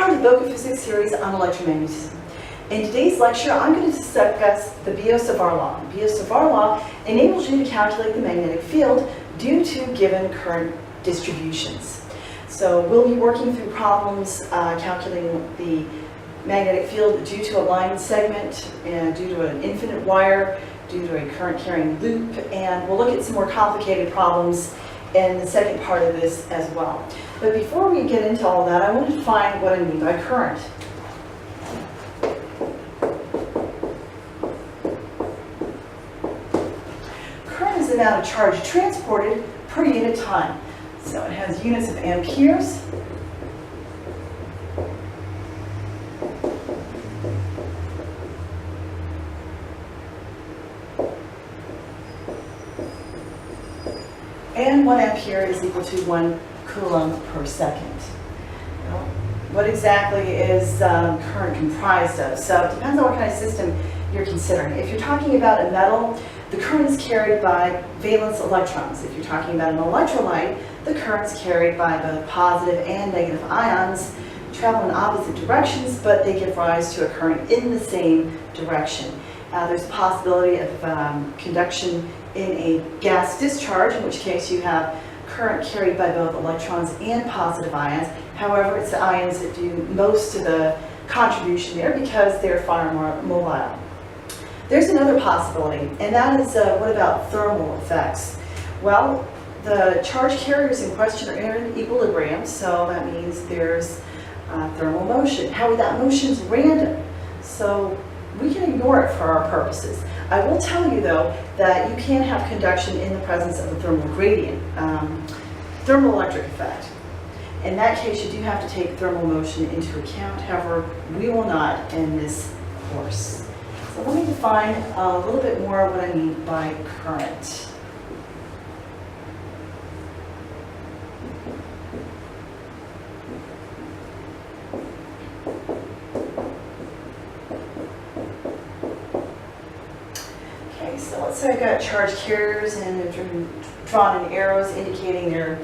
part of the BocaPhysics series on electromagnetism. In today's lecture, I'm going to discuss the Biot-Savart law. The Biot-Savart law enables you to calculate the magnetic field due to given current distributions. So we'll be working through problems calculating the magnetic field due to a line segment, and due to an infinite wire, due to a current carrying loop, and we'll look at some more complicated problems in the second part of this as well. But before we get into all that, I want to define what I mean by current. Current is the amount of charge transported per unit time. So it has units of amperes. And 1 ampere is equal to 1 coulomb per second. Well, what exactly is current comprised of? So it depends on what kind of system you're considering. If you're talking about a metal, the current is carried by valence electrons. If you're talking about an electrolyte, the current is carried by both positive and negative ions, travel in opposite directions, but they give rise to a current in the same direction. There's a possibility of conduction in a gas discharge, in which case you have current carried by both electrons and positive ions. However, it's the ions that do most of the contribution there because they're far more mobile. There's another possibility, and that is what about thermal effects? Well, the charge carriers in question are in equilibrium, so that means there's thermal motion. However, that motion is random, so we can ignore it for our purposes. I will tell you, though, that you can have conduction in the presence of a thermal gradient, thermoelectric effect. In that case, you do have to take thermal motion into account. However, we will not in this course. So let me define a little bit more what I mean by current. So let's say I've got charge carriers and they're drawn in arrows indicating they're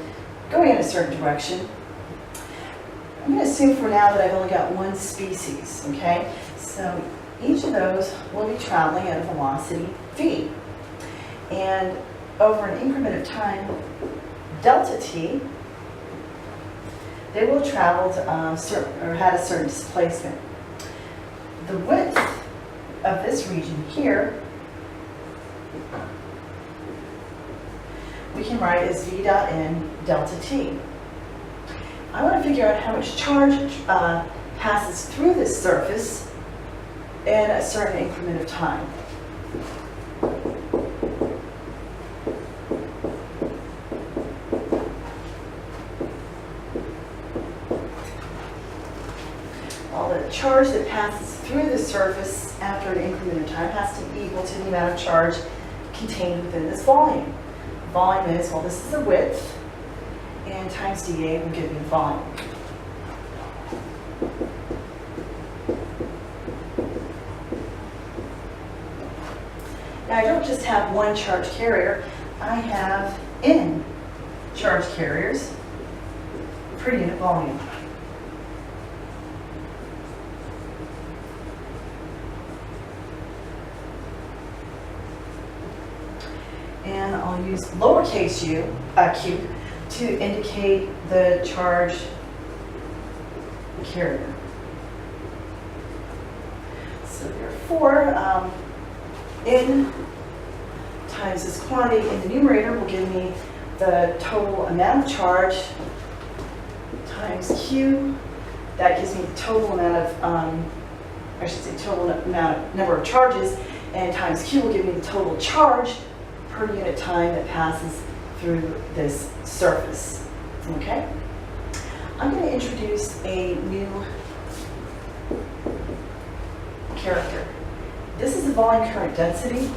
going in a certain direction. I'm going to assume for now that I've only got one species, okay? So each of those will be traveling at a velocity v. And over an increment of time, delta t, they will have traveled had a certain displacement. The width of this region here we can write as v dot n delta t. I want to figure out how much charge passes through this surface in a certain increment of time. Well, the charge that passes through the surface after an increment of time has to be equal to the amount of charge contained within this volume. Volume is, well, this is the width, and times dA will give me volume. Now, I don't just have one charge carrier, I have n charge carriers per unit volume. And I'll use lowercase u, q, to indicate the charge carrier. So therefore, n times this quantity in the numerator will give me the total amount of charge times q. That gives me the total amount of, number of charges, and times q will give me the total charge per unit time that passes through this surface. Okay? I'm going to introduce a new character. This is the volume current density.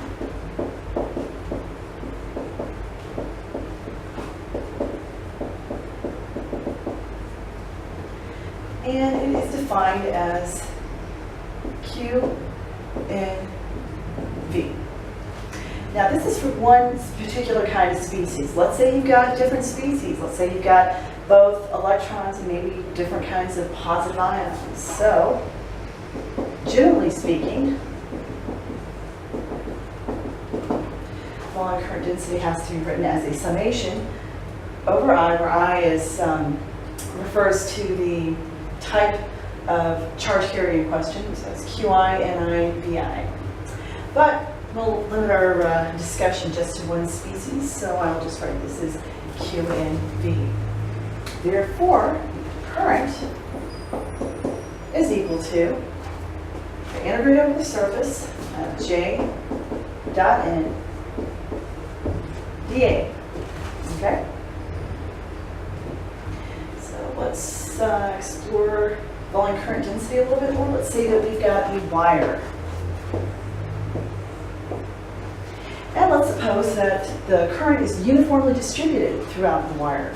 And it is defined as Q in V. Now this is for one particular kind of species. Let's say you've got different species. Let's say you've got both electrons and maybe different kinds of positive ions. So, generally speaking, volume current density has to be written as a summation over I, where I is refers to the type of charge carrier in question. So it's Qi, Ni, Vi. But we'll limit our discussion just to one species, so I'll just write this as Q and V. Therefore, current is equal to, I integrate over the surface, J dot N dA. Okay? So let's explore volume current density a little bit more. Let's say that we've got a wire. And let's suppose that the current is uniformly distributed throughout the wire.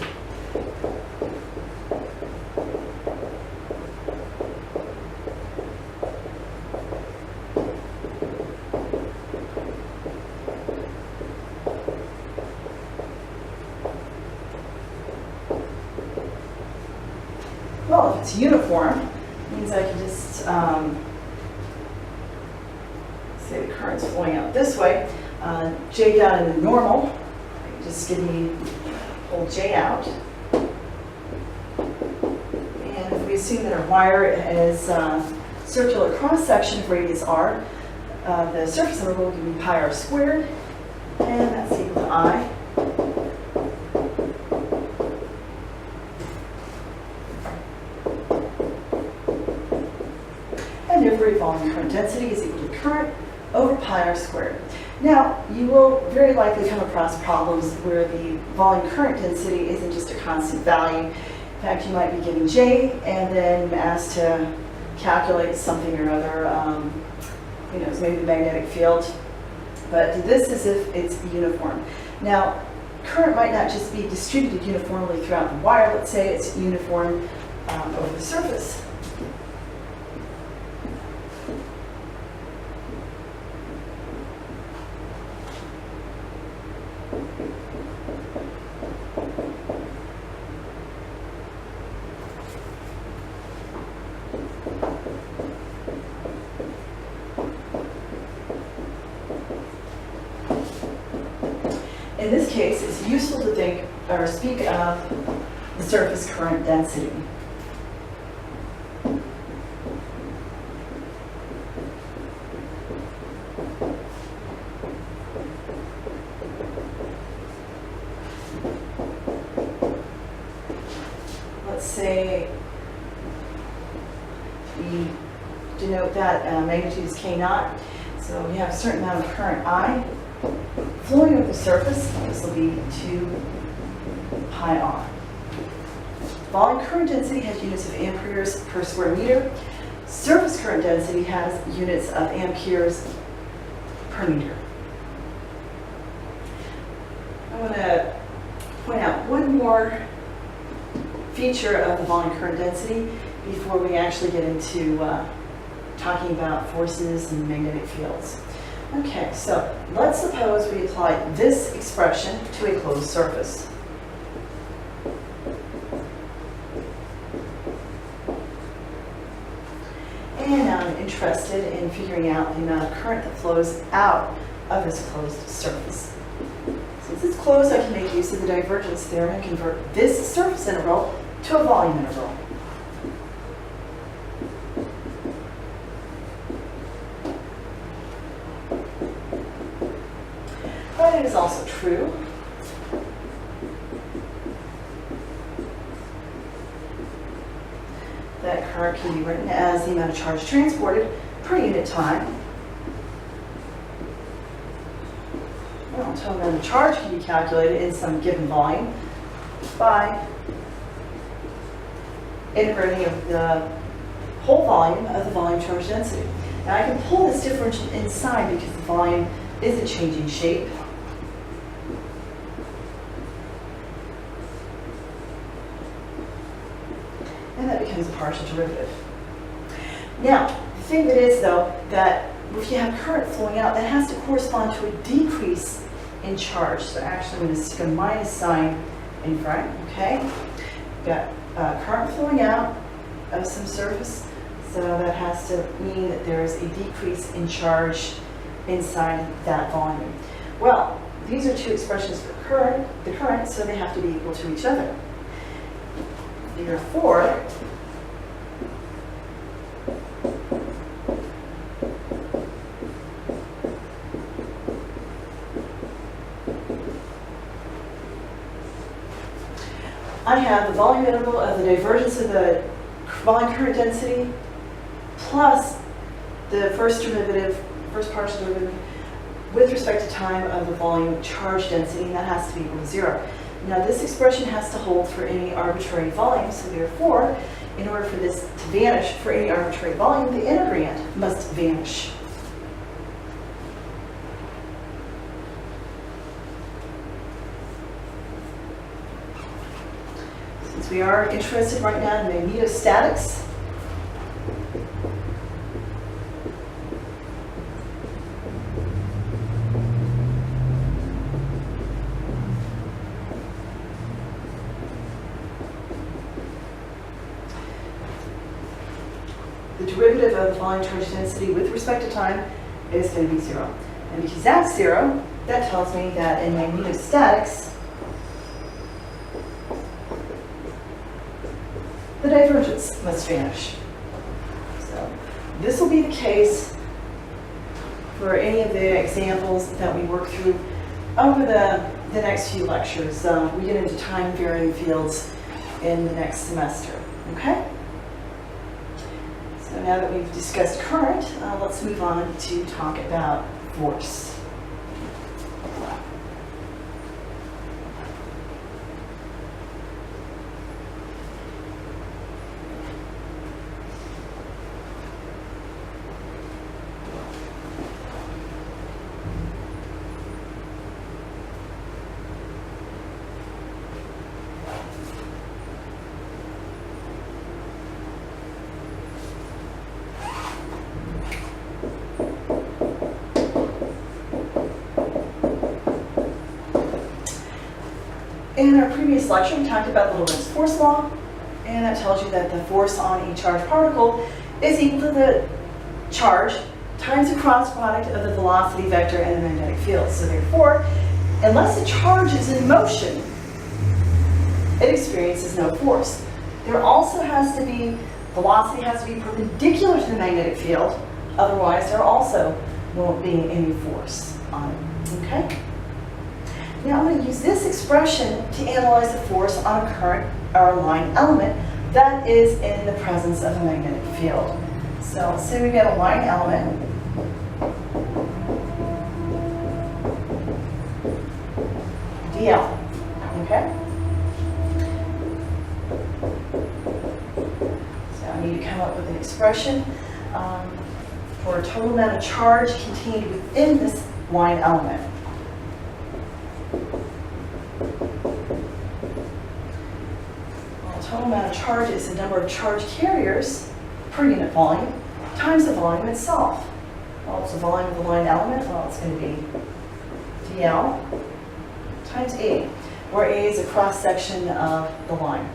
Well, if it's uniform, it means I can just say the current's flowing out this way. J dot in the normal, just give me, pull J out. And if we assume that our wire is circular cross-section of radius r, the surface interval will give me pi r squared, and that's equal to I. And therefore, volume current density is equal to current over pi r squared. Now, you will very likely come across problems where the volume current density isn't just a constant value. In fact, you might be given J and then asked to calculate something or other, it's maybe the magnetic field, but do this as if it's uniform. Now, current might not just be distributed uniformly throughout the wire. Let's say it's uniform over the surface. In this case, it's useful to think or speak of the surface current density. Let's say we denote that magnitude is K naught. So we have a certain amount of current I flowing over the surface. This will be 2 pi r. Volume current density has units of amperes per square meter. Surface current density has units of amperes per meter. I want to point out one more feature of the volume current density before we actually get into talking about forces and magnetic fields. Okay, so let's suppose we apply this expression to a closed surface. And now I'm interested in figuring out the amount of current that flows out of this closed surface. Since it's closed, I can make use of the divergence theorem and convert this surface interval to a volume interval. But it is also true that current can be written as the amount of charge transported per unit time. Well, total amount of charge can be calculated in some given volume by integrating of the whole volume of the volume charge density. Now I can pull this differential inside because the volume isn't changing shape. And that becomes a partial derivative. Now, the thing that is, though, that if you have current flowing out, that has to correspond to a decrease in charge. So actually, I'm going to stick a minus sign in front, okay? We've got current flowing out of some surface, so that has to mean that there is a decrease in charge inside that volume. Well, these are two expressions for the current, so they have to be equal to each other. Therefore, I have the volume integral of the divergence of the volume current density plus the first partial derivative with respect to time of the volume charge density, and that has to be equal to 0. Now this expression has to hold for any arbitrary volume, so therefore, in order for this to vanish for any arbitrary volume, the integrand must vanish. Since we are interested right now in magnetostatics, the derivative of the volume charge density with respect to time is going to be 0. And because that's 0, that tells me that in magnetostatics, the divergence must vanish. So this will be the case for any of the examples that we work through over the next few lectures. We get into time-varying fields in the next semester, okay? So now that we've discussed current, let's move on to talk about force. In our previous lecture, we talked about the Lorentz force law, and that tells you that the force on a charged particle is equal to the charge times the cross product of the velocity vector and the magnetic field. So therefore, unless the charge is in motion, it experiences no force. There also has to be, velocity has to be perpendicular to the magnetic field, otherwise there also won't be any force on it, okay? Now I'm going to use this expression to analyze the force on a current or a line element that is in the presence of a magnetic field. So let's say we get a line element. dl, okay? So I need to come up with an expression for a total amount of charge contained within this line element. Total amount of charge is the number of charge carriers per unit volume times the volume itself. Well, it's the volume of the line element. Well, it's going to be dl times A, where A is a cross-section of the line.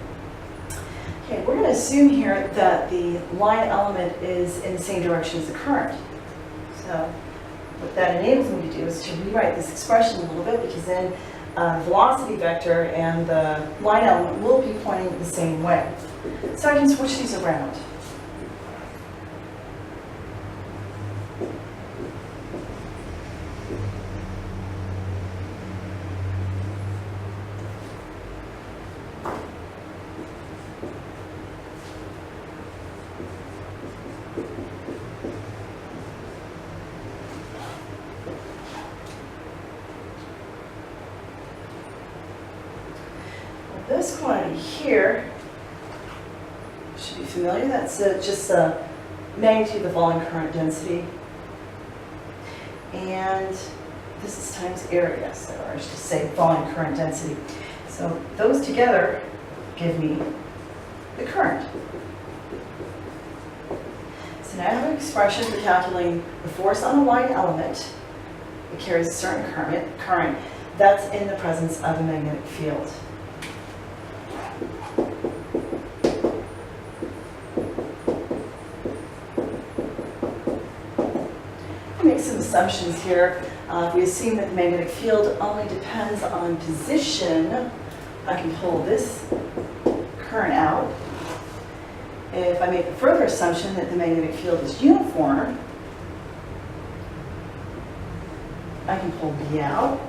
Okay, we're going to assume here that the line element is in the same direction as the current. So what that enables me to do is to rewrite this expression a little bit, because then velocity vector and the line element will be pointing the same way. So I can switch these around. This quantity here should be familiar. That's just the magnitude of the volume current density. And this is times area, so, or I should say volume current density. So those together give me the current. So now I have an expression for calculating the force on a line element. It carries a certain current that's in the presence of a magnetic field. assumptions here. If we assume that the magnetic field only depends on position, I can pull this current out. If I make a further assumption that the magnetic field is uniform, I can pull B out.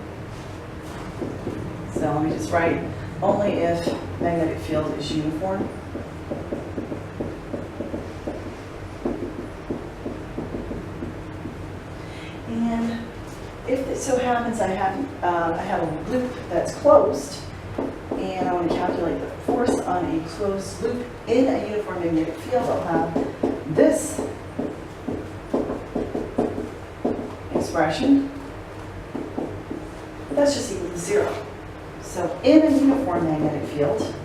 So let me just write only if magnetic field is uniform. And if it so happens I have a loop that's closed, and I want to calculate the force on a closed loop in a uniform magnetic field, I'll have this expression. That's just equal to 0. So in a uniform magnetic field,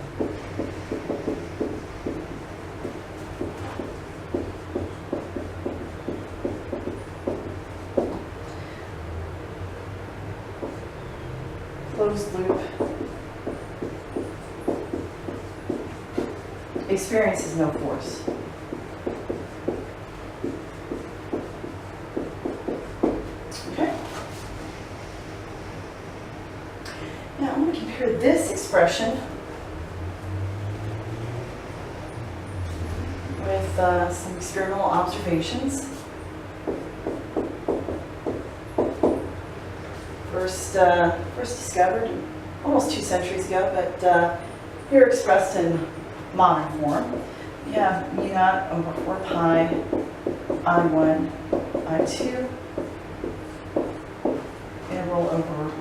closed loop experiences no force. Okay? Now I'm going to compare this expression with some experimental observations. First discovered almost 2 centuries ago, but here expressed in modern form. We have mu naught over 4 pi I1, I2, integral over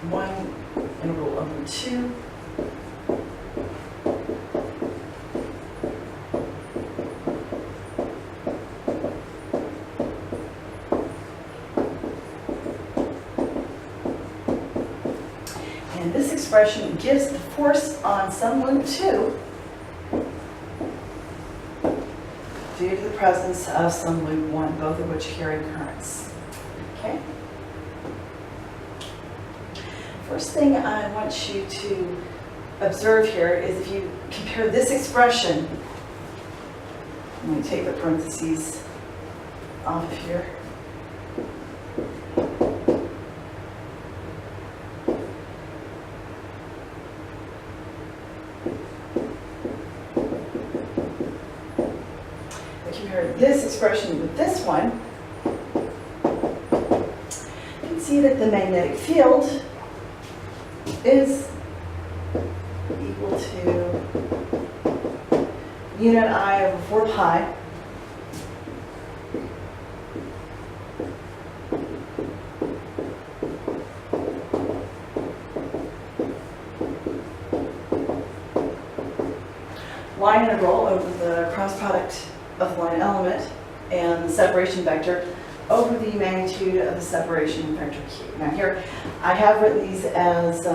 1, integral over 2. And this expression gives the force on some loop 2 due to the presence of some loop 1, both of which carry currents. Okay? First thing I want you to observe here is if you compare this expression, let me take the parentheses off of here. This expression with this one, you can see that the magnetic field is equal to unit I over 4 pi line integral over the cross product of the line element and the separation vector over the magnitude of the separation vector q. Now here, I have written these as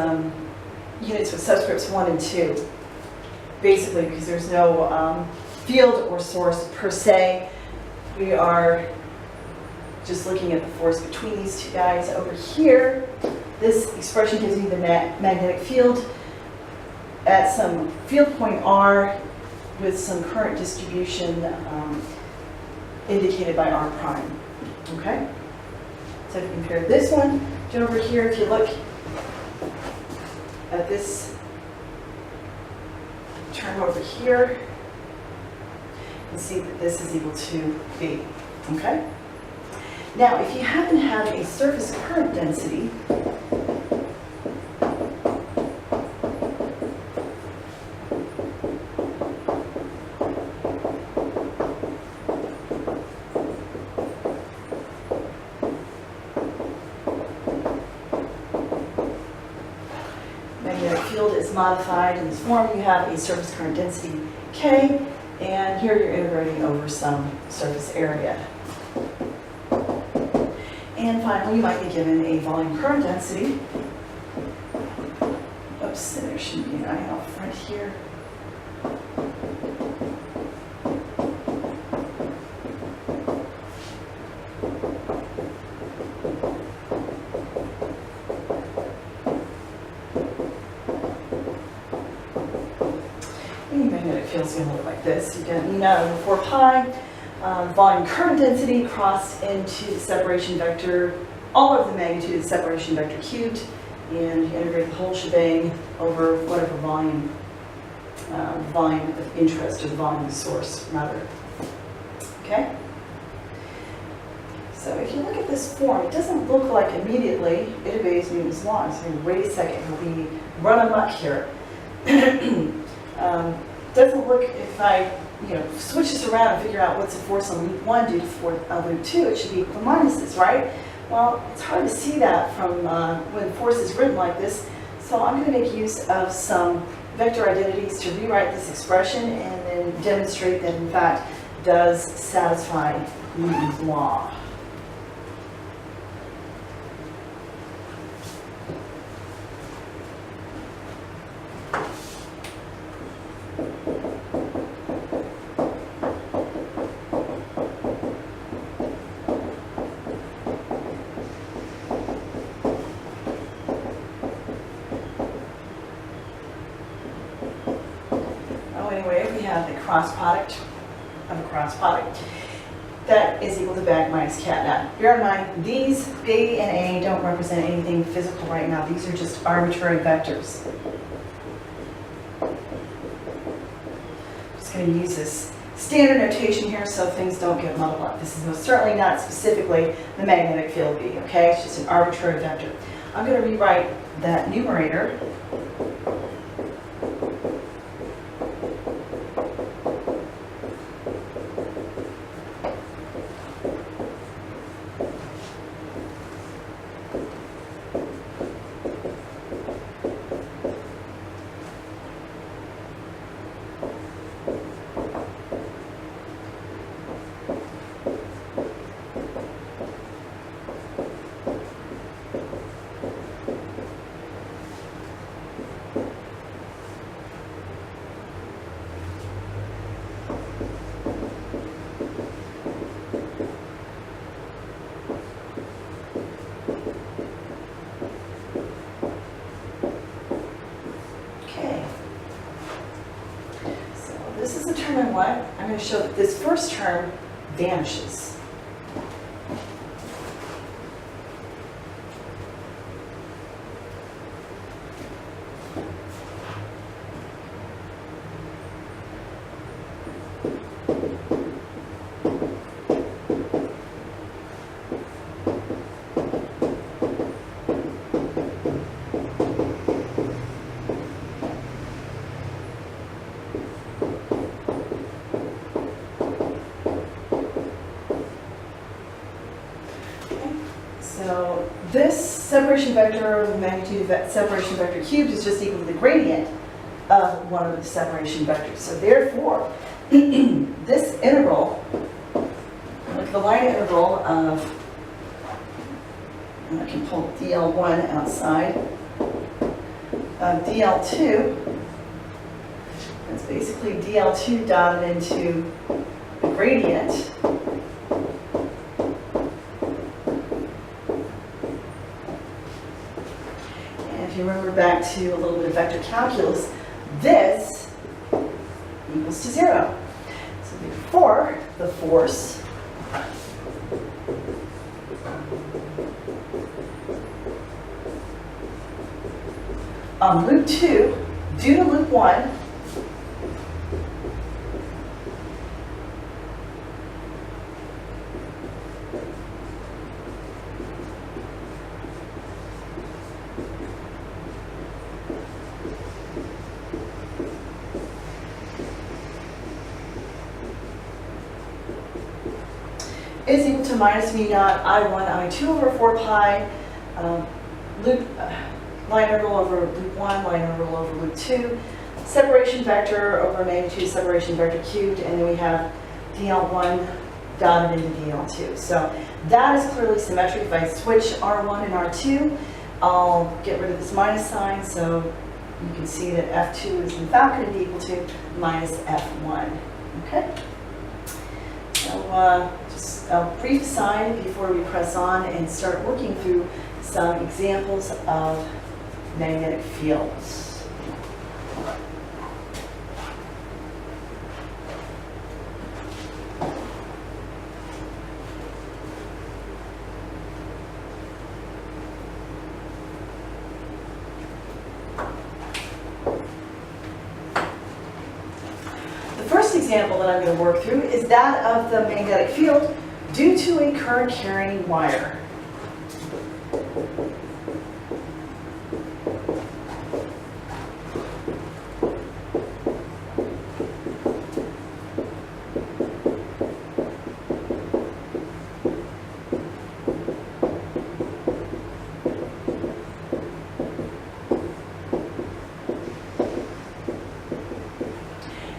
units with subscripts 1 and 2, basically because there's no field or source per se. We are just looking at the force between these two guys. Over here, this expression gives me the magnetic field at some field point r with some current distribution indicated by r prime. Okay? So if you compare this one to over here, if you look at this term over here, you can see that this is equal to B. Okay? Now, if you happen to have a surface current density, modified in this form, you have a surface current density K, and here you're integrating over some surface area. And finally, you might be given a volume current density. Oops, there should be an I out front here. Magnetic field's going to look like this. You get mu naught over 4 pi volume current density crossed into the separation vector, all of the magnitude of the separation vector cubed, and you integrate the whole shebang over whatever volume of interest, or the volume of the source, rather. Okay? So if you look at this form, it doesn't look like immediately it obeys Newton's law. So wait a second, we run amok here. Doesn't look, if I switch this around and figure out what's the force on loop 1 due to loop 2, it should be equal to minuses, right? Well, it's hard to see that from when force is written like this, so I'm going to make use of some vector identities to rewrite this expression and then demonstrate that, in fact, does satisfy Newton's law. Cross product of a cross product that is equal to bag minus cat. Now, bear in mind, these B and A don't represent anything physical right now. These are just arbitrary vectors. Just going to use this standard notation here so things don't get muddled up. This is most certainly not specifically the magnetic field B, okay? It's just an arbitrary vector. I'm going to rewrite that numerator what? I'm going to show that this first term vanishes. So this separation vector, the magnitude of that separation vector cubed, is just equal to the gradient of one of the separation vectors. So therefore, this integral, like the line integral of, I can pull dl1 outside, of dl2, that's basically dl2 dotted into the gradient remember back to a little bit of vector calculus, this equals to 0. So therefore, the force on loop 2 due to loop 1 is equal to minus mu naught I1 I2 over 4 pi line integral over loop 1, line integral over loop 2, separation vector over magnitude separation vector cubed, and then we have dl1 dotted into dl2. So that is clearly symmetric. If I switch r1 and r2, I'll get rid of this minus sign, so you can see that f2 is in fact going to be equal to minus f1. Okay? So just a brief aside before we press on and start working through some examples of magnetic fields. The first example that I'm going to work through is that of the magnetic field due to a current carrying wire.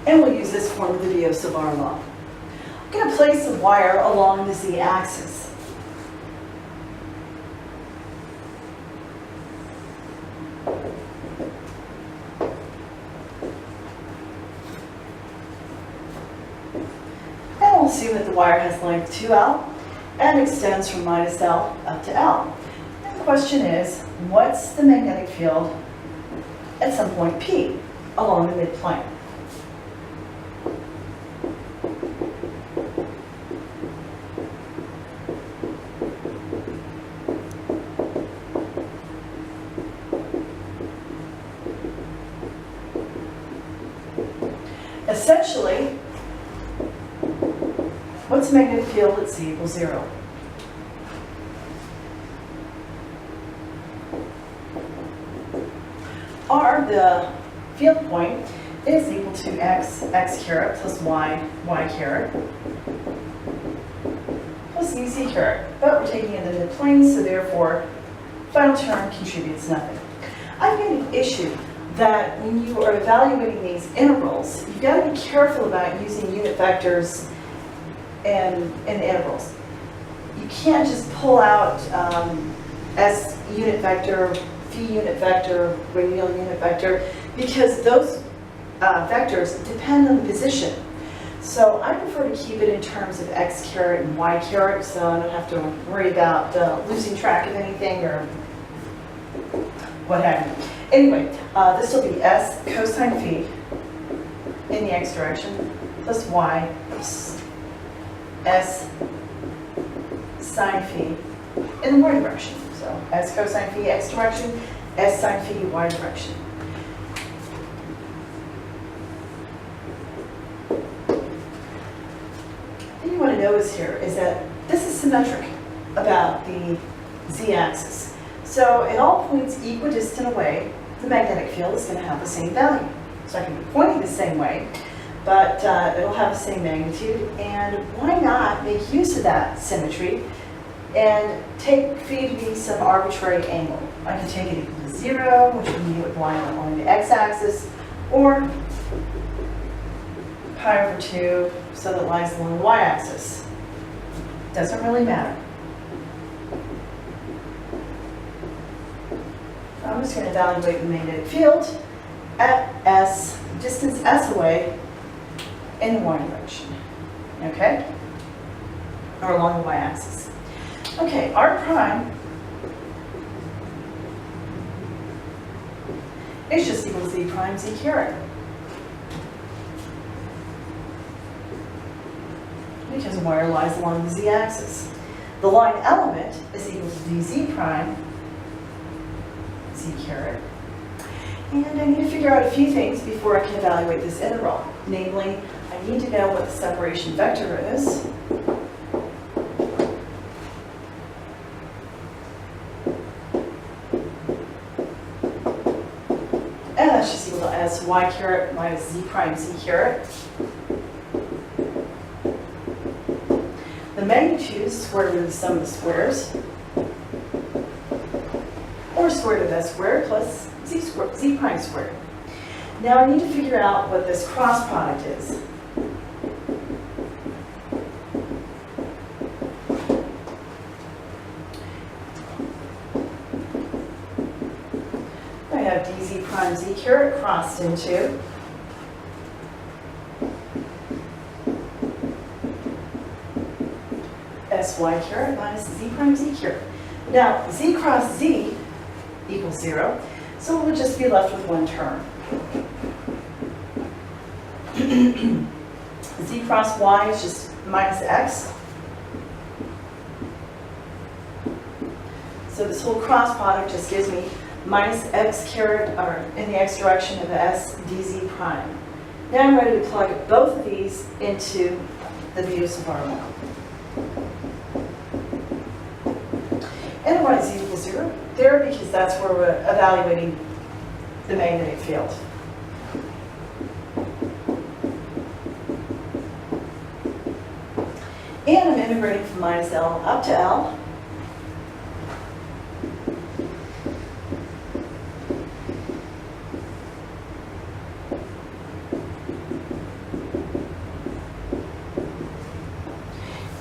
And we'll use this form of the Biot-Savart law. I'm going to place the wire along the z-axis. And we'll assume that the wire has length 2L and extends from minus L up to L. And the question is, what's the magnetic field at some point P along the midplane? Essentially, what's the magnetic field at z equals 0? R, the field point, is equal to x caret plus y caret plus z caret. But we're taking in the midplane, so therefore, final term contributes nothing. I've made an issue that when you are evaluating these integrals, you've got to be careful about using unit vectors in the integrals. You can't just pull out S unit vector, phi unit vector, radial unit vector, because those vectors depend on the position. So I prefer to keep it in terms of x caret and y caret, so I don't have to worry about losing track of anything or what have you. Anyway, this will be s cosine phi in the x direction plus y s sine phi in the y direction. So s cosine phi x direction, s sine phi y direction. What you want to notice here is that this is symmetric about the z-axis. So at all points equidistant away, the magnetic field is going to have the same value. So I can be pointing the same way, but it'll have the same magnitude. And why not make use of that symmetry and take phi to be some arbitrary angle? I can take it equal to 0, which would mean it would lie along the x-axis, or pi over 2, so that it lies along the y-axis. Doesn't really matter. I'm just going to evaluate the magnetic field at s, distance s away in the y direction, okay? Or along the y-axis. Okay, r prime is just equal to z prime z caret. Because the wire lies along the z-axis. The line element is equal to dz prime z caret. And I need to figure out a few things before I can evaluate this integral. Namely, I need to know what the separation vector is. And that's just equal to s y caret minus z prime z caret. The magnitude is square root of the sum of the squares, or square root of s squared plus z prime squared. Now I need to figure out what this cross product is. I have dz prime z caret crossed into sy caret minus z prime z caret. Now z cross z equals 0, so we'll just be left with one term. Z cross y is just minus x. So this whole cross product just gives me minus x caret, or in the x direction of s dz prime. Now I'm ready to plug both of these into the Biot-Savart model. And y is equal to 0 there because that's where we're evaluating the magnetic field. And I'm integrating from minus L up to L.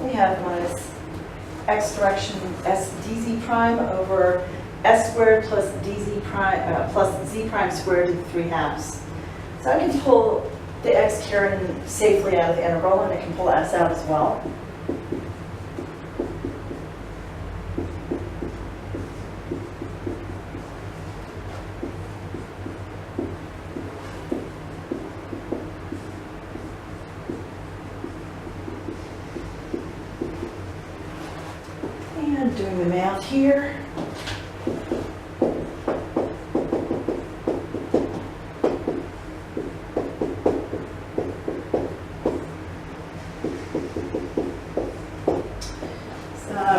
We have minus x direction s dz prime over s squared plus dz prime plus z prime squared to the 3/2. So I can pull the x caret safely out of the integral, and I can pull s out as well. And doing the math here.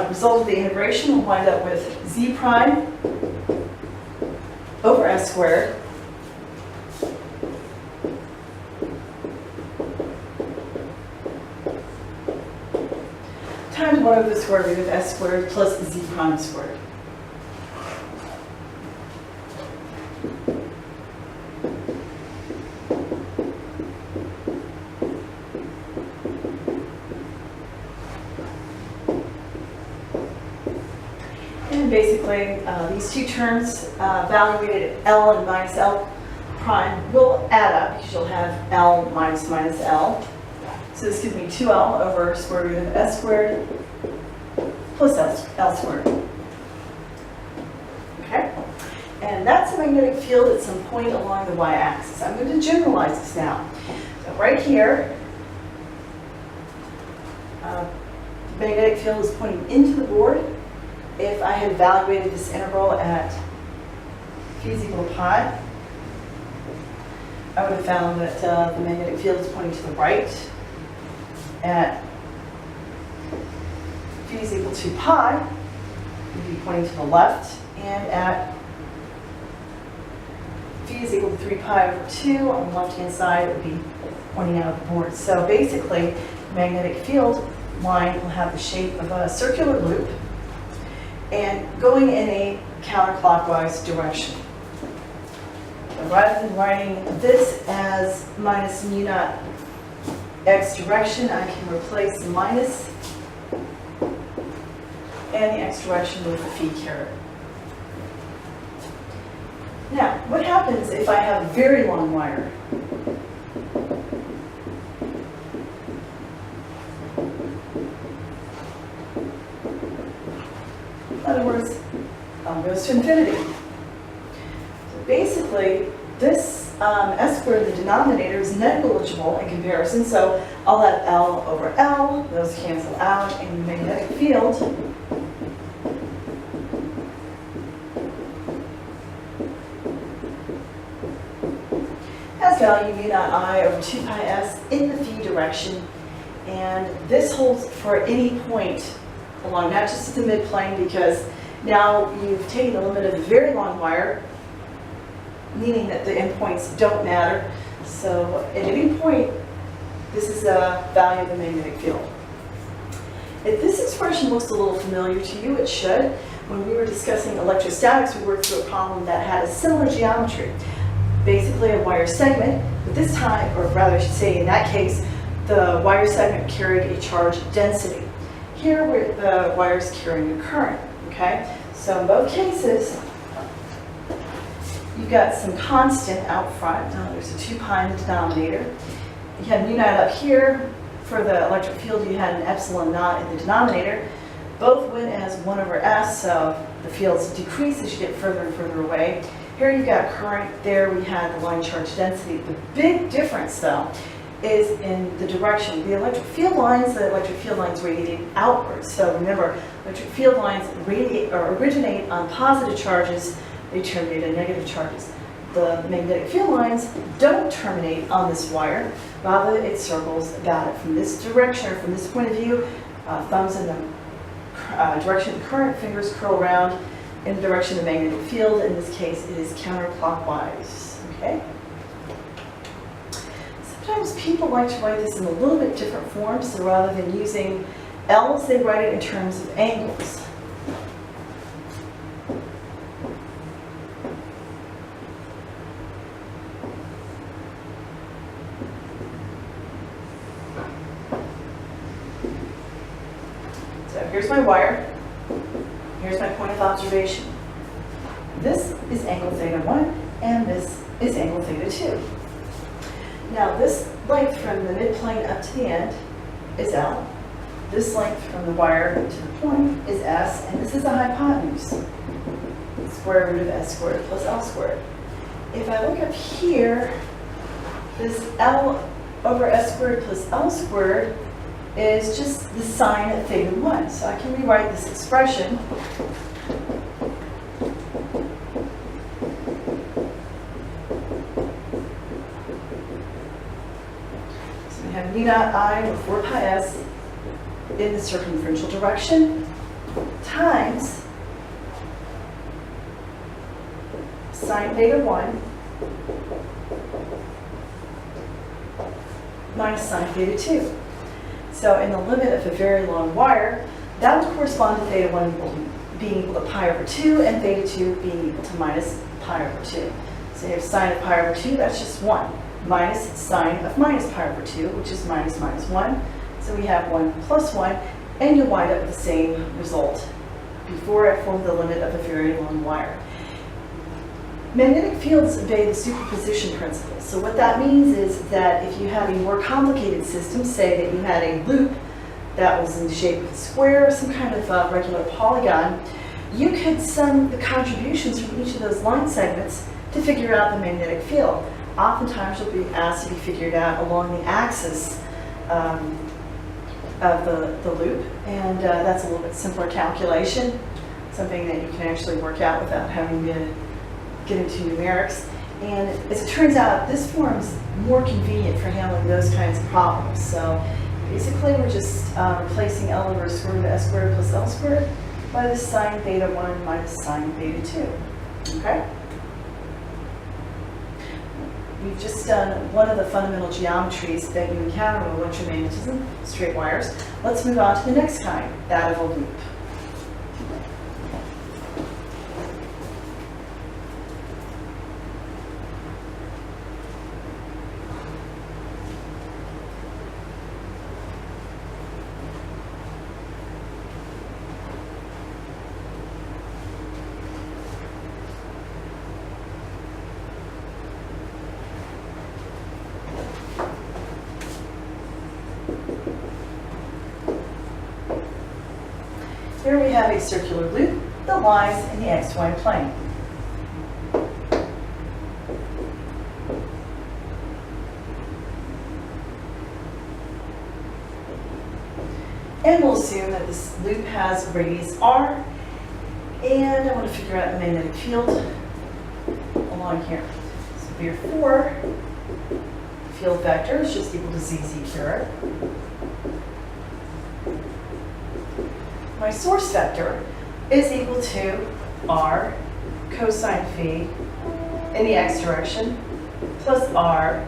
Result of the integration will wind up with z prime over s squared times 1 over the square root of s squared plus z prime squared. And basically, these two terms evaluated at L and minus L prime will add up because you'll have L minus L. So this gives me 2L over square root of s squared plus L squared. Okay? And that's a magnetic field at some point along the y-axis. I'm going to generalize this now. So right here, the magnetic field is pointing into the board. If I had evaluated this integral at phi is equal to pi, I would have found that the magnetic field is pointing to the right. At phi is equal to pi, it would be pointing to the left. And at phi is equal to 3 pi over 2 on the left-hand side, it would be pointing out of the board. So basically, the magnetic field line will have the shape of a circular loop and going in a counterclockwise direction. So rather than writing this as minus mu naught x direction, I can replace the minus and the x direction with the phi caret. Now, what happens if I have a very long wire? In other words, L goes to infinity. So basically, this s squared in the denominator is negligible in comparison, so I'll have L over L, those cancel out, and the magnetic field has value mu naught I over 2 pi s in the phi direction, and this holds for any point along, not just at the midplane, because now you've taken the limit of a very long wire, meaning that the endpoints don't matter. So at any point, this is a value of the magnetic field. If this expression looks a little familiar to you, it should. When we were discussing electrostatics, we worked through a problem that had a similar geometry. Basically a wire segment, but this time, or rather I should say in that case, the wire segment carried a charge density. Here, where the wire is carrying a current, okay? So in both cases, you've got some constant out front. Now there's a 2 pi in the denominator. You had mu naught up here. For the electric field, you had an epsilon naught in the denominator. Both went as 1 over s, so the fields decrease as you get further and further away. Here you've got current. There we had the line charge density. The big difference, though, is in the direction. The electric field lines radiate outwards. So remember, electric field lines radiate or originate on positive charges, they terminate on negative charges. The magnetic field lines don't terminate on this wire, rather it circles about it from this direction, or from this point of view. Thumbs in the direction of the current, fingers curl around in the direction of the magnetic field. In this case, it is counterclockwise. Okay? Sometimes people like to write this in a little bit different form, so rather than using L's, they write it in terms of angles. Here's my wire. Here's my point of observation. This is angle theta 1, and this is angle theta 2. Now, this length from the midplane up to the end is L. This length from the wire to the point is S, and this is the hypotenuse. Square root of S squared plus L squared. If I look up here, this L over S squared plus L squared is just the sine of theta 1. So I can rewrite this expression so we have mu naught I over 4 pi s in the circumferential direction times sine theta 1 minus sine theta 2. So in the limit of a very long wire, that would correspond to theta 1 being equal to pi over 2 and theta 2 being equal to minus pi over 2. So you have sine of pi over 2, that's just 1, minus sine of minus pi over 2, which is minus minus 1. So we have 1 plus 1, and you'll wind up with the same result before I formed the limit of a very long wire. Magnetic fields obey the superposition principle. So what that means is that if you have a more complicated system, say that you had a loop that was in the shape of a square or some kind of regular polygon, you could sum the contributions from each of those line segments to figure out the magnetic field. Oftentimes you'll be asked to be figured out along the axis of the loop, and that's a little bit simpler calculation, something that you can actually work out without having to get into numerics. And as it turns out, this form is more convenient for handling those kinds of problems. So basically we're just replacing L over square root of S squared plus L squared by the sine theta 1 minus sine theta 2. Okay? We've just done one of the fundamental geometries that you encounter with electromagnetism, straight wires. Let's move on to the next kind, that of a loop. Here we have a circular loop that lies in the xy plane. And we'll assume that this loop has a radius r, and I want to figure out the magnetic field along here. So therefore, field vector is just equal to zz caret. My source vector is equal to r cosine phi in the x direction plus r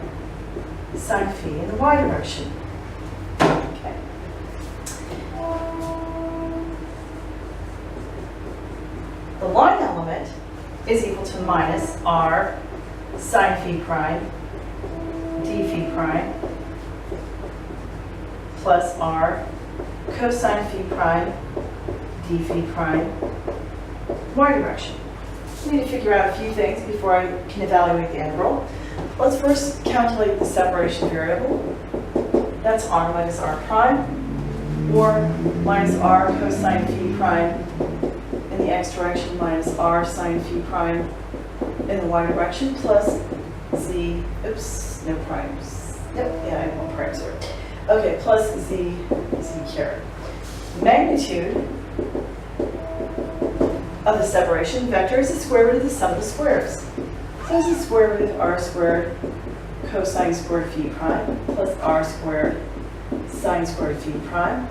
sine phi in the y direction. Okay. The line element is equal to minus r sine phi prime d phi prime plus r cosine phi prime d phi prime y direction. We need to figure out a few things before I can evaluate the integral. Let's first calculate the separation variable. That's r minus r prime, or minus r cosine phi prime in the x direction minus r sine phi prime in the y direction plus z, oops, no primes. Yep, yeah, I have one primes here. Okay, plus z caret. Magnitude of the separation vector is the square root of the sum of the squares. So it's the square root of r squared cosine squared phi prime plus r squared sine squared phi prime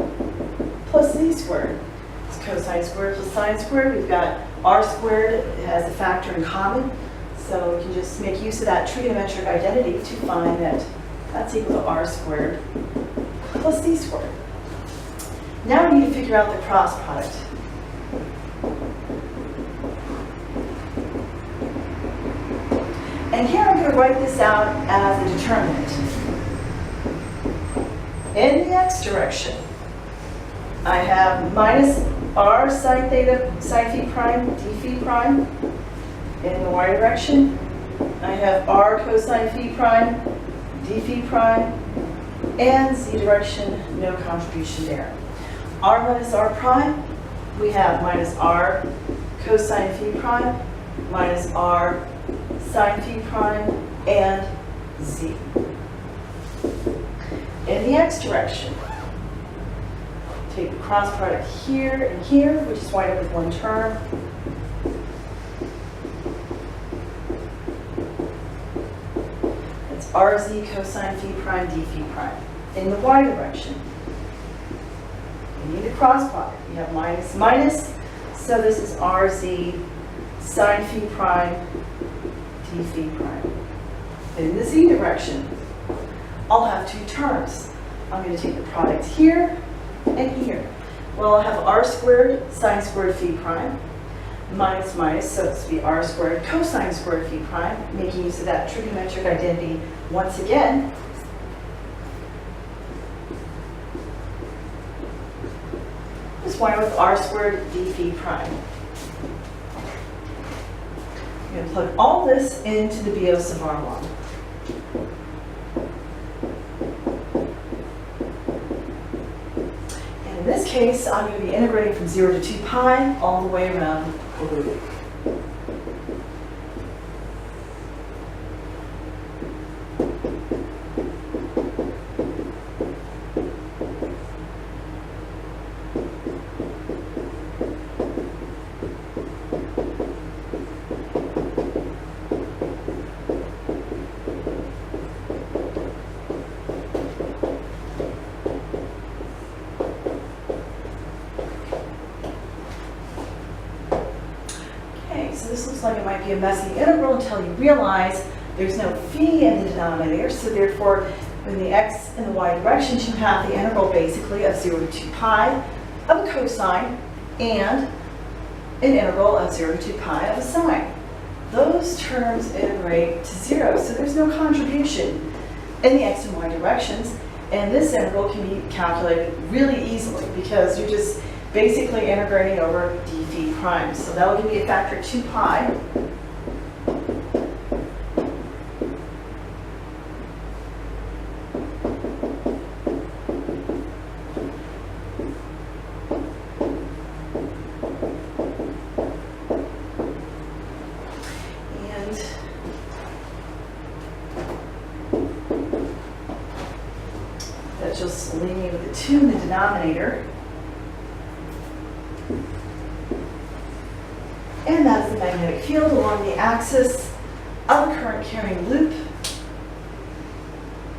plus z squared. It's cosine squared plus sine squared. We've got r squared. It has a factor in common. So we can just make use of that trigonometric identity to find that that's equal to r squared plus z squared. Now we need to figure out the cross product. And here I'm going to write this out as a determinant. In the x direction, I have minus r sine theta sine phi prime d phi prime. In the y direction, I have r cosine phi prime d phi prime. And z direction, no contribution there. R minus r prime, we have minus r cosine phi prime minus r sine phi prime and z. In the x direction, take the cross product here and here, which is wind up with one term. It's rz cosine phi prime d phi prime. In the y direction, we need a cross product. We have minus minus, so this is rz sine phi prime d phi prime. In the z direction, I'll have two terms. I'm going to take the product here and here. Well, I'll have r squared sine squared phi prime minus minus, so it's be r squared cosine squared phi prime, making use of that trigonometric identity once again. Just wind with r squared d phi prime. I'm going to plug all this into the Biot-Savart law. And in this case, I'm going to be integrating from 0 to 2 pi all the way around the loop. This looks like it might be a messy integral until you realize there's no phi in the denominator, so therefore in the x and the y directions you have the integral basically of 0 to 2 pi of a cosine and an integral of 0 to 2 pi of a sine. Those terms integrate to 0, so there's no contribution in the x and y directions, and this integral can be calculated really easily because you're just basically integrating over d phi prime. So that will give me a factor of 2 pi. And that just leaves me with a 2 in the denominator. And that is the magnetic field along the axis of a current carrying loop.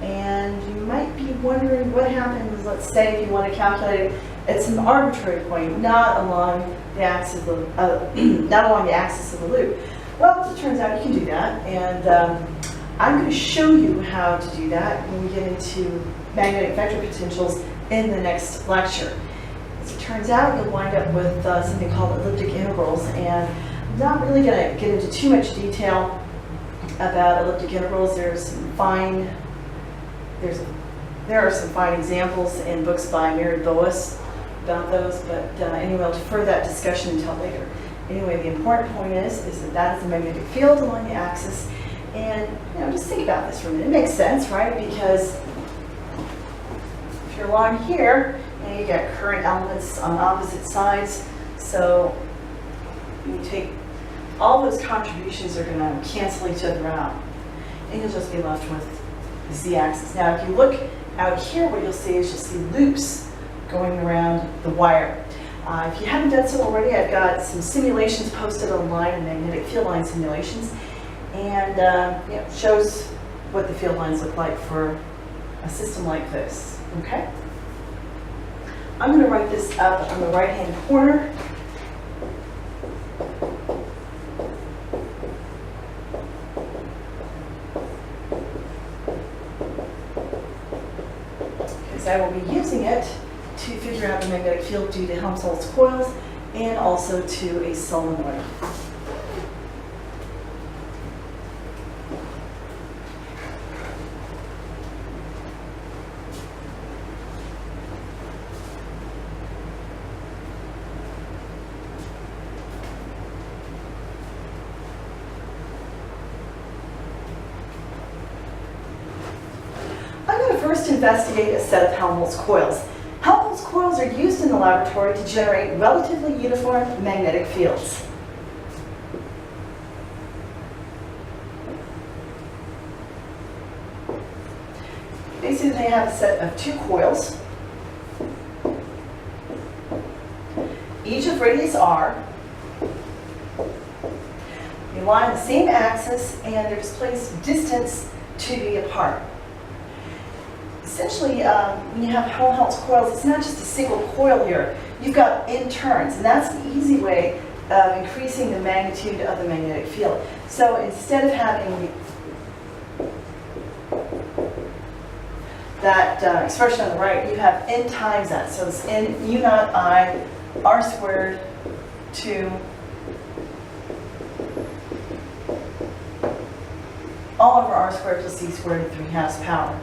And you might be wondering what happens, let's say, if you want to calculate it at some arbitrary point, not along the axis of the loop. Well, as it turns out, you can do that, and I'm going to show you how to do that when we get into magnetic vector potentials in the next lecture. As it turns out, you'll wind up with something called elliptic integrals, and I'm not really going to get into too much detail about elliptic integrals. There are some fine examples in books by Mary Boas about those, but anyway, I'll defer that discussion until later. Anyway, the important point is that is the magnetic field along the axis, and just think about this for a minute. It makes sense, right? Because if you're along here, you get current elements on opposite sides, so you take all those contributions are going to cancel each other out, and you'll just be left with the z-axis. Now, if you look out here, what you'll see loops going around the wire. If you haven't done so already, I've got some simulations posted online, magnetic field line simulations, and it shows what the field lines look like for a system like this. Okay? I'm going to write this up on the right-hand corner. Because I will be using it to figure out the magnetic field due to Palmas coils and also to a solenoid. I'm going to first investigate a set of Palmas coils. Palmas coils are used in the laboratory to generate relatively uniform magnetic fields. Basically, they have a set of 2 coils, each of radius r. They lie on the same axis and they're displaced distance to be apart. Essentially, when you have Palmas coils, it's not just a single coil here. You've got N turns, and that's an easy way of increasing the magnitude of the magnetic field. So instead of having that expression on the right, you have N times that. So it's N U naught I R squared to all over R squared plus C squared to 3/2 power.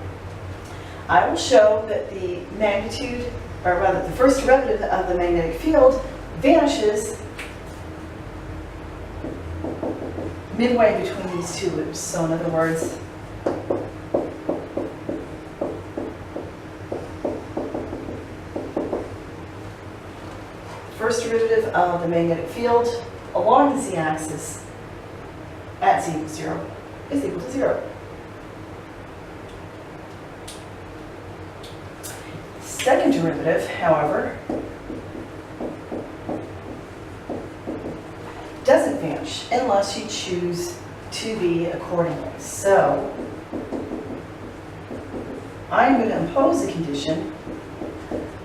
I will show that the magnitude, or rather the first derivative of the magnetic field vanishes midway between these 2 loops. So in other words, first derivative of the magnetic field along the z-axis at z equals 0 is equal to 0. Second derivative, however, doesn't vanish unless you choose to be accordingly. So I'm going to impose a condition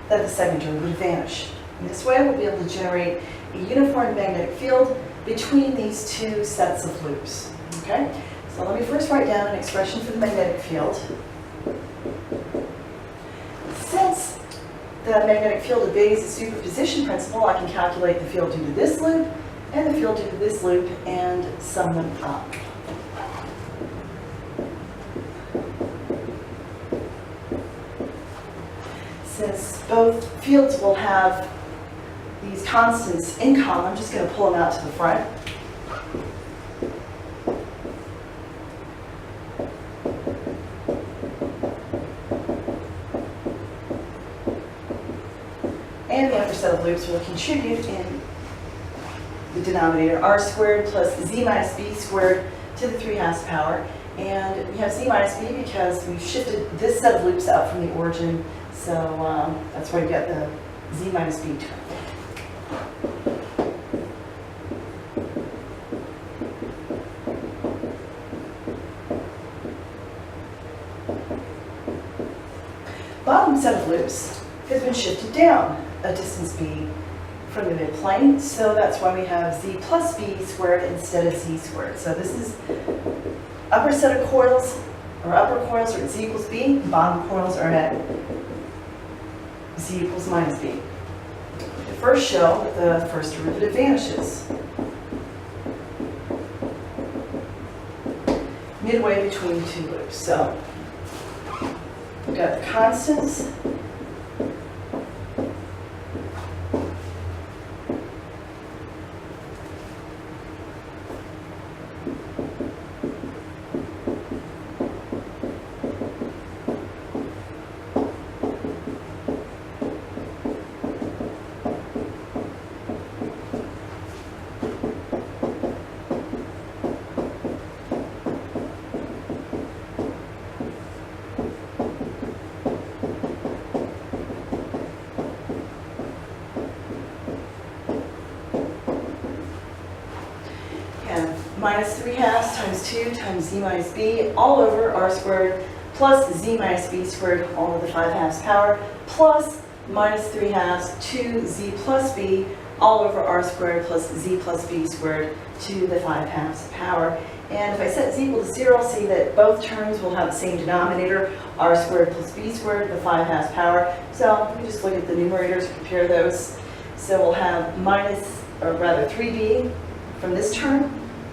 that the second derivative vanish. In this way, we'll be able to generate a uniform magnetic field between these 2 sets of loops. Okay? So let me first write down an expression for the magnetic field. Since the magnetic field obeys the superposition principle, I can calculate the field due to this loop and the field due to this loop and sum them up. Since both fields will have these constants in common, I'm just going to pull them out to the front. And the other set of loops will contribute in the denominator r squared plus z minus b squared to the 3/2 power. And we have z minus b because we've shifted this set of loops out from the origin. So that's why you get the z minus b term. Bottom set of loops has been shifted down a distance b from the midplane, so that's why we have z plus b squared instead of z squared. So this is upper set of coils, or upper coils are at z equals b, bottom coils are at z equals minus b. To first show that the first derivative vanishes midway between 2 loops. So we've got the constants. minus 3/2 times 2 times z minus b all over r squared plus z minus b squared all to the 5/2 power plus minus 3/2 2z plus b all over r squared plus z plus b squared to the 5/2 power. And if I set z equal to 0, see that both terms will have the same denominator, r squared plus b squared to the 5/2 power. So we just look at the numerators, compare those. So we'll have 3b from this term,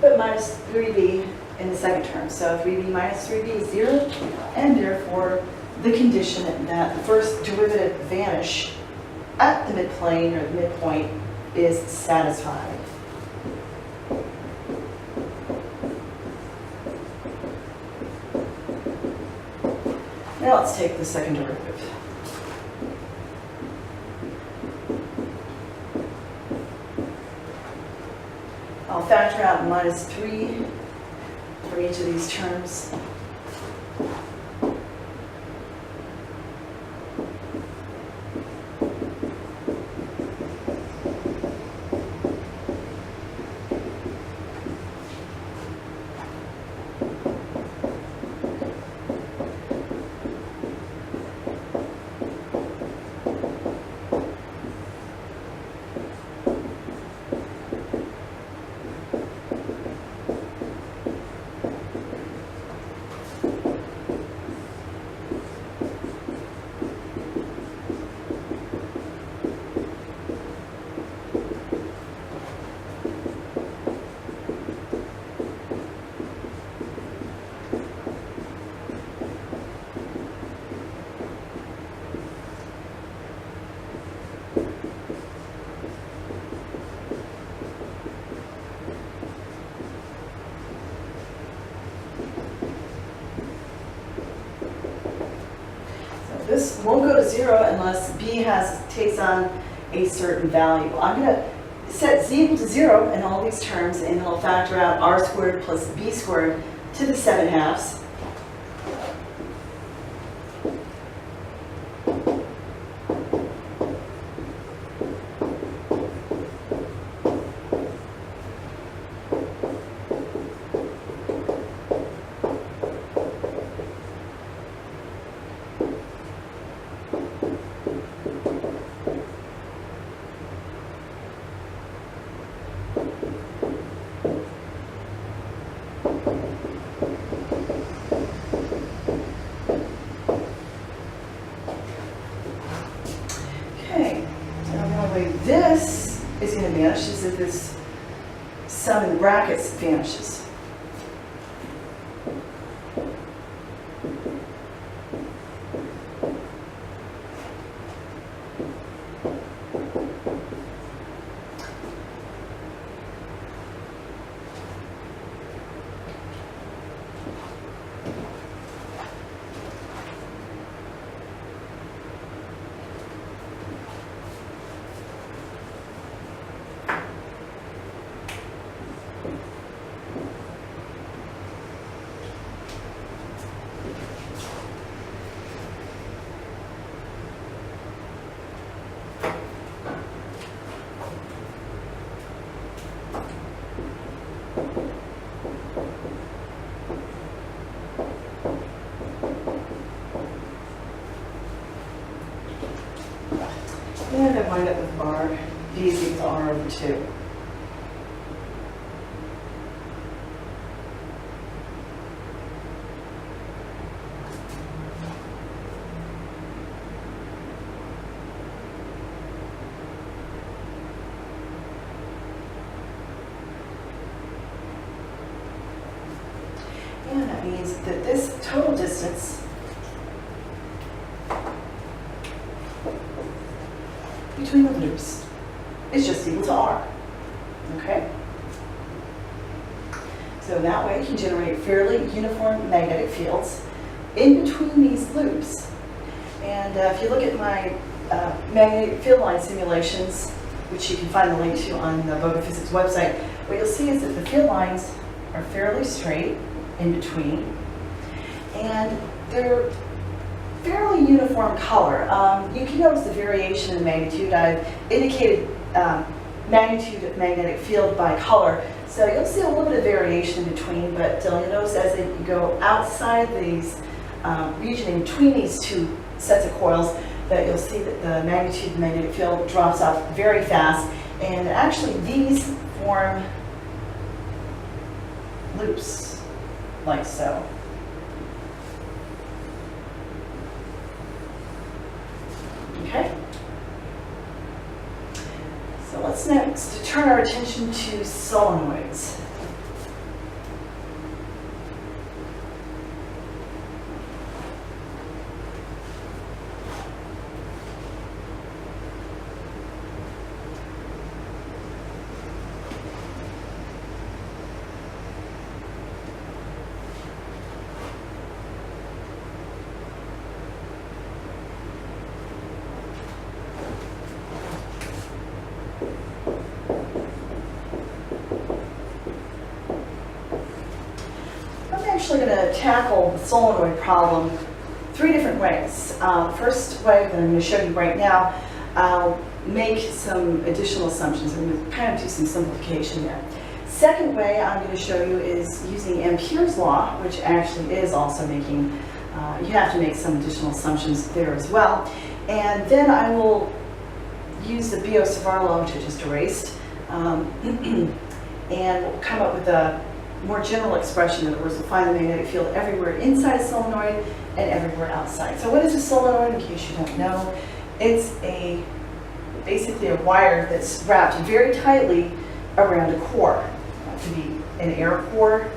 but minus 3b in the second term. So 3b minus 3b is 0, and therefore the condition that the first derivative vanish at the midplane or the midpoint is satisfied. Now let's take the second derivative. I'll factor out minus 3 for each of these terms. This won't go to 0 unless b takes on a certain value. I'm going to set z equal to 0 in all these terms, and I'll factor out r squared plus b squared to the 7/2. This is going to vanish is if this sum in the brackets vanishes. And I wind up with r, b is equal to r over 2. And that means that this total distance between the loops is just equal to r. Okay? So that way you can generate fairly uniform magnetic fields in between these loops. And if you look at my magnetic field line simulations, which you can find the link to on the BocaPhysics website, what you'll see is that the field lines are fairly straight in between, and they're fairly uniform color. You can notice the variation in magnitude. I've indicated magnitude of magnetic field by color So you'll see a little bit of variation in between, but you'll notice as you go outside these region in between these two sets of coils, that you'll see that the magnitude of the magnetic field drops off very fast, and actually these form loops like so. Okay? So let's next turn our attention to solenoids. I'm going to tackle the solenoid problem 3 different ways. First way that I'm going to show you right now, I'll make some additional assumptions. I'm going to kind of do some simplification there. Second way I'm going to show you is using Ampere's law, which actually is also making, you have to make some additional assumptions there as well. And then I will use the Biot-Savart law, which I just erased, and come up with a more general expression. In other words, we'll find the magnetic field everywhere inside a solenoid and everywhere outside. So what is a solenoid, in case you don't know? It's basically a wire that's wrapped very tightly around a core. That could be an air core.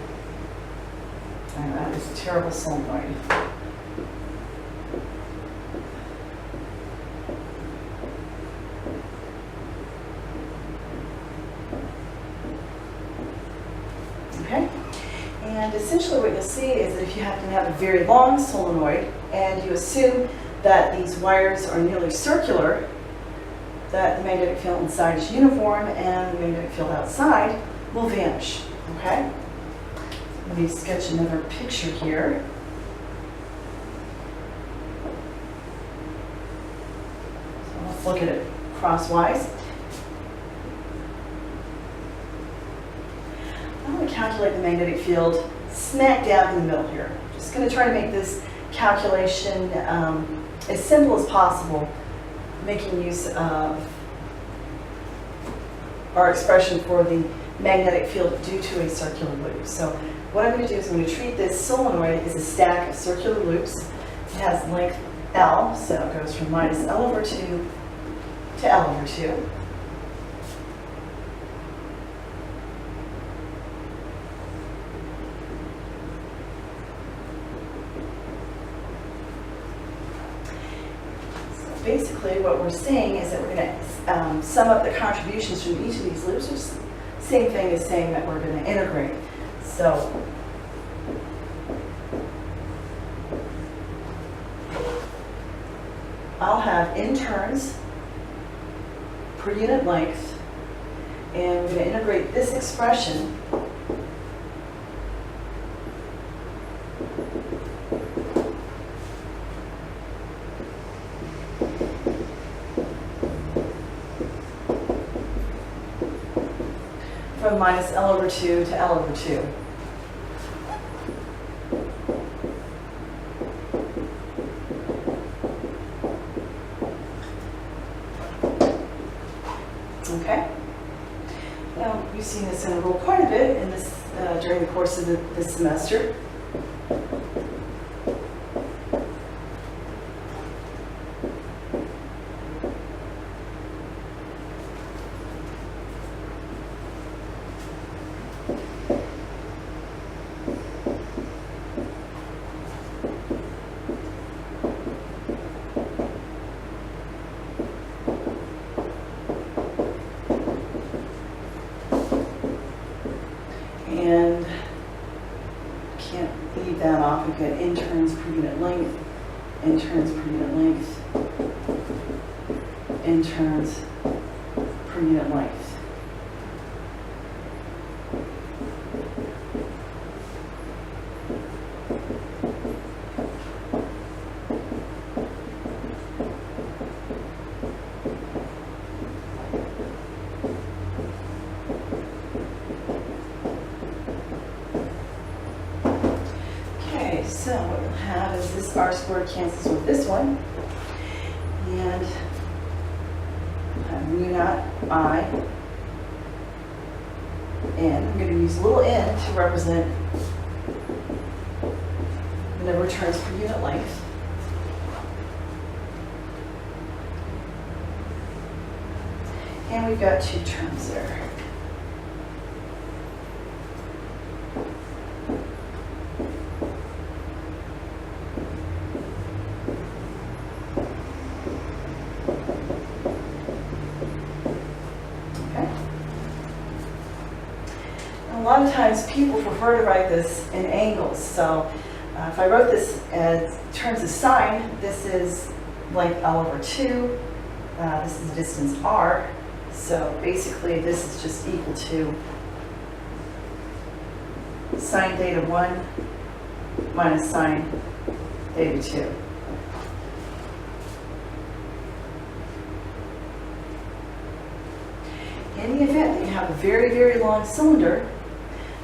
And that is a terrible solenoid. Okay? And essentially what you'll see is that if you happen to have a very long solenoid and you assume that these wires are nearly circular, that the magnetic field inside is uniform and the magnetic field outside will vanish. Okay? Let me sketch another picture here. So let's look at it crosswise. I'm going to calculate the magnetic field smack dab in the middle here. Just going to try to make this calculation as simple as possible, making use of our expression for the magnetic field due to a circular loop. So what I'm going to do is I'm going to treat this solenoid as a stack of circular loops. It has length L, so it goes from minus L over 2 to L over 2. Basically, what we're saying is that we're going to sum up the contributions from each of these loops, which is the same thing as saying that we're going to integrate. So, I'll have n turns per unit length, and we're going to integrate this expression from minus L over 2 to L over 2. Okay? Now, we've seen this interval quite a bit in this, during the course of this semester. And can't leave that off. We've got n turns per unit length, n turns per unit length, n turns per unit length. Okay, so what you'll have is this r squared cancels with this one, and have mu naught I, and I'm going to use little n to represent the number of turns per unit length. And we've got 2 terms there. A lot of times people prefer to write this in angles. So if I wrote this as terms of sine, this is length L over 2. This is the distance r. So basically this is just equal to sine theta 1 minus sine theta 2. In the event that you have a very, very long cylinder,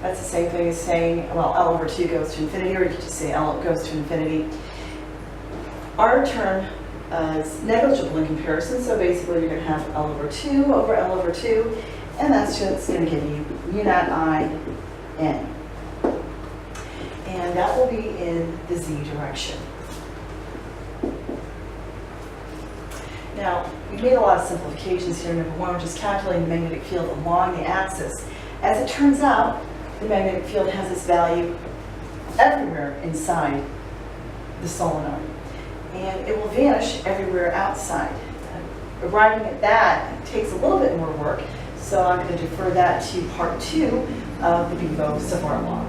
that's the same thing as saying, well, L over 2 goes to infinity, or you could just say L goes to infinity. Our term is negligible in comparison, so basically you're going to have L over 2 over L over 2, and that's just going to give you mu naught I n. And that will be in the z direction. Now, we made a lot of simplifications here. Number one, we're just calculating the magnetic field along the axis. As it turns out, the magnetic field has its value everywhere inside the solenoid, and it will vanish everywhere outside. Arriving at that takes a little bit more work, so I'm going to defer that to part 2 of the Biot-Savart law.